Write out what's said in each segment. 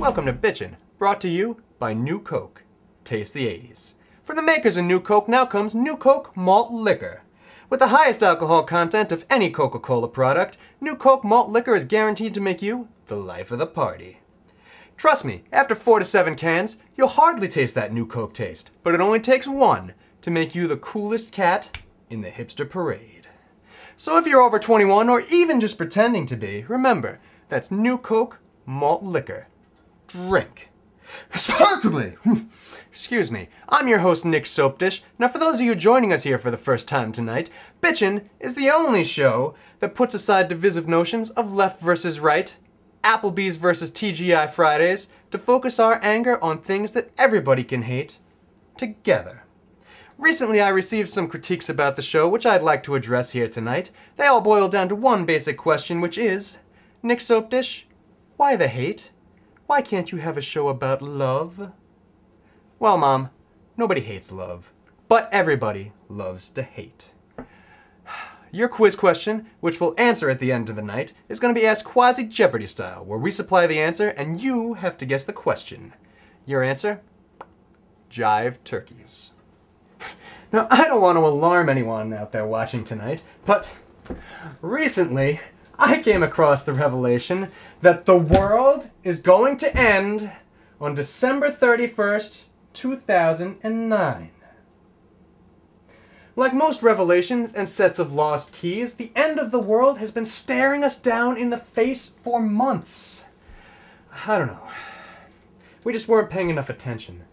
Welcome to Bitchin, brought to you by New Coke. Taste the 80s. From the makers of New Coke now comes New Coke Malt Liquor. With the highest alcohol content of any Coca-Cola product, New Coke Malt Liquor is guaranteed to make you the life of the party. Trust me, after 4 to 7 cans, you'll hardly taste that New Coke taste, but it only takes one to make you the coolest cat in the hipster parade. So if you're over 21 or even just pretending to be, remember, that's New Coke Malt Liquor. Drink responsibly. Excuse me. I'm your host, Nick Soapdish. Now, for those of you joining us here for the first time tonight, Bitchin is the only show that puts aside divisive notions of left versus right, Applebee's versus TGI Fridays, to focus our anger on things that everybody can hate together. Recently, I received some critiques about the show, which I'd like to address here tonight. They all boil down to one basic question, which is, Nick Soapdish, why the hate? Why can't you have a show about love? Well, Mom, nobody hates love, but everybody loves to hate. Your quiz question, which we'll answer at the end of the night, is going to be asked quasi-Jeopardy style, where we supply the answer and you have to guess the question. Your answer? Jive turkeys. Now, I don't want to alarm anyone out there watching tonight, but recently I came across the revelation that the world is going to end on December 31st, 2009. Like most revelations and sets of lost keys, the end of the world has been staring us down in the face for months. I don't know. We just weren't paying enough attention.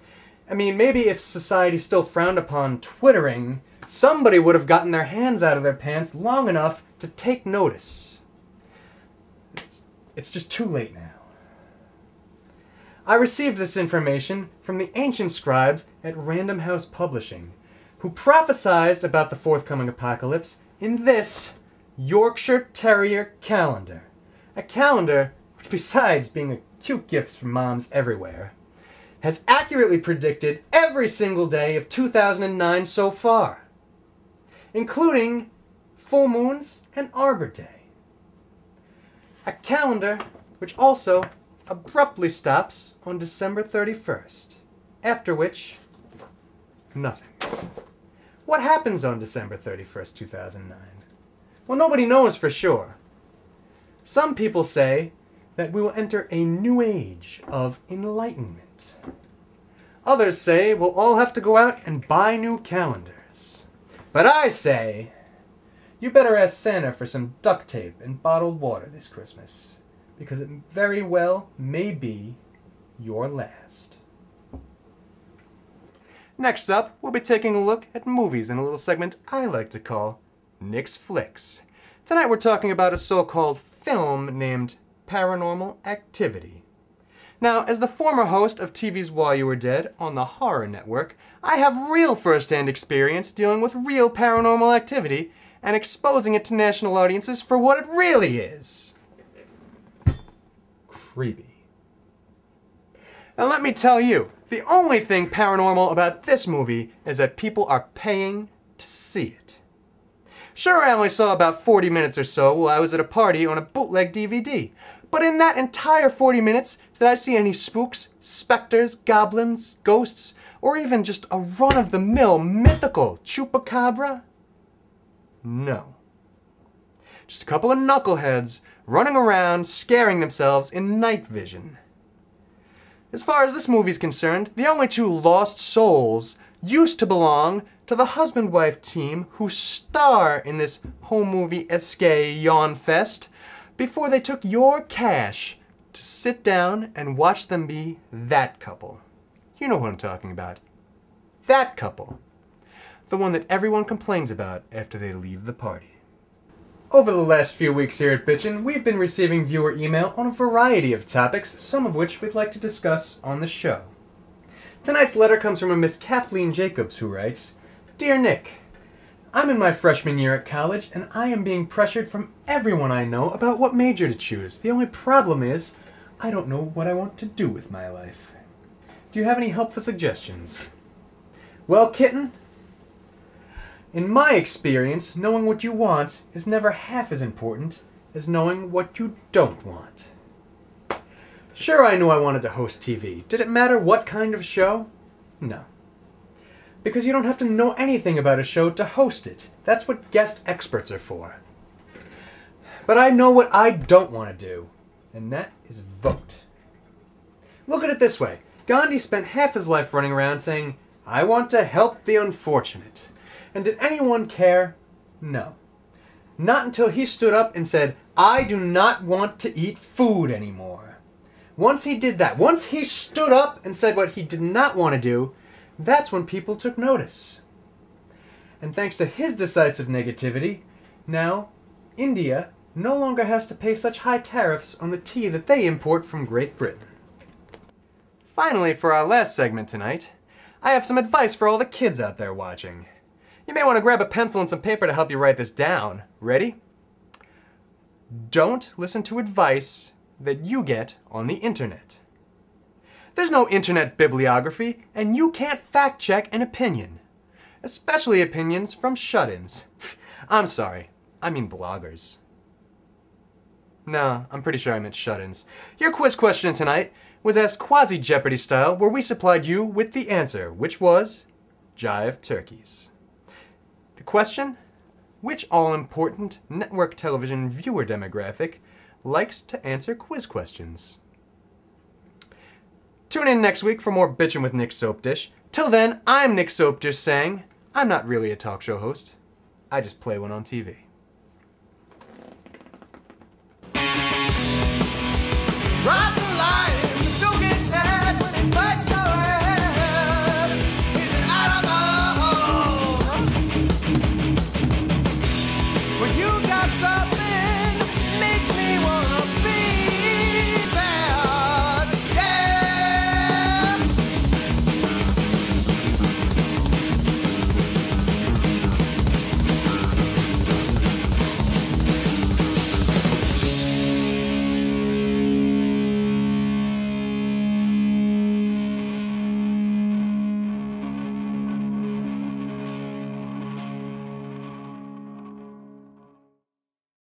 I mean, maybe if society still frowned upon Twittering, somebody would have gotten their hands out of their pants long enough to take notice. It's just too late now. I received this information from the ancient scribes at Random House Publishing, who prophesied about the forthcoming apocalypse in this Yorkshire Terrier calendar. A calendar which, besides being a cute gift from moms everywhere, has accurately predicted every single day of 2009 so far, including full moons and Arbor Day. A calendar which also abruptly stops on December 31st, after which, nothing. What happens on December 31st, 2009? Well, nobody knows for sure. Some people say that we will enter a new age of enlightenment. Others say we'll all have to go out and buy new calendars. But I say, you better ask Santa for some duct tape and bottled water this Christmas, because it very well may be your last. Next up, we'll be taking a look at movies in a little segment I like to call Nick's Flicks. Tonight we're talking about a so-called film named Paranormal Activity. Now, as the former host of TV's While You Were Dead on the Horror Network, I have real first-hand experience dealing with real paranormal activity and exposing it to national audiences for what it really is. Creepy. And let me tell you, the only thing paranormal about this movie is that people are paying to see it. Sure, I only saw about 40 minutes or so while I was at a party on a bootleg DVD, but in that entire 40 minutes, did I see any spooks, specters, goblins, ghosts, or even just a run-of-the-mill mythical chupacabra? No. Just a couple of knuckleheads running around scaring themselves in night vision. As far as this movie's concerned, the only two lost souls used to belong to the husband-wife team who star in this home movie escape yawn fest before they took your cash to sit down and watch them be that couple. You know who I'm talking about. That couple. The one that everyone complains about after they leave the party. Over the last few weeks here at Bitchin, we've been receiving viewer email on a variety of topics, some of which we'd like to discuss on the show. Tonight's letter comes from a Miss Kathleen Jacobs, who writes, Dear Nick, I'm in my freshman year at college, and I am being pressured from everyone I know about what major to choose. The only problem is, I don't know what I want to do with my life. Do you have any helpful suggestions? Well, kitten, in my experience, knowing what you want is never half as important as knowing what you don't want. Sure, I knew I wanted to host TV. Did it matter what kind of show? No. Because you don't have to know anything about a show to host it. That's what guest experts are for. But I know what I don't want to do, and that is vote. Look at it this way. Gandhi spent half his life running around saying, "I want to help the unfortunate." And did anyone care? No. Not until he stood up and said, "I do not want to eat food anymore." Once he did that, once he stood up and said what he did not want to do, that's when people took notice. And thanks to his decisive negativity, now India no longer has to pay such high tariffs on the tea that they import from Great Britain. Finally, for our last segment tonight, I have some advice for all the kids out there watching. You may want to grab a pencil and some paper to help you write this down. Ready? Don't listen to advice that you get on the internet. There's no internet bibliography, and you can't fact-check an opinion. Especially opinions from shut-ins. I'm sorry, I mean bloggers. No, I'm pretty sure I meant shut-ins. Your quiz question tonight was asked quasi-Jeopardy style, where we supplied you with the answer, which was jive turkeys. The question? Which all-important network television viewer demographic likes to answer quiz questions? Tune in next week for more Bitchin' with Nick Soapdish. Till then, I'm Nick Soapdish saying, I'm not really a talk show host. I just play one on TV. Rock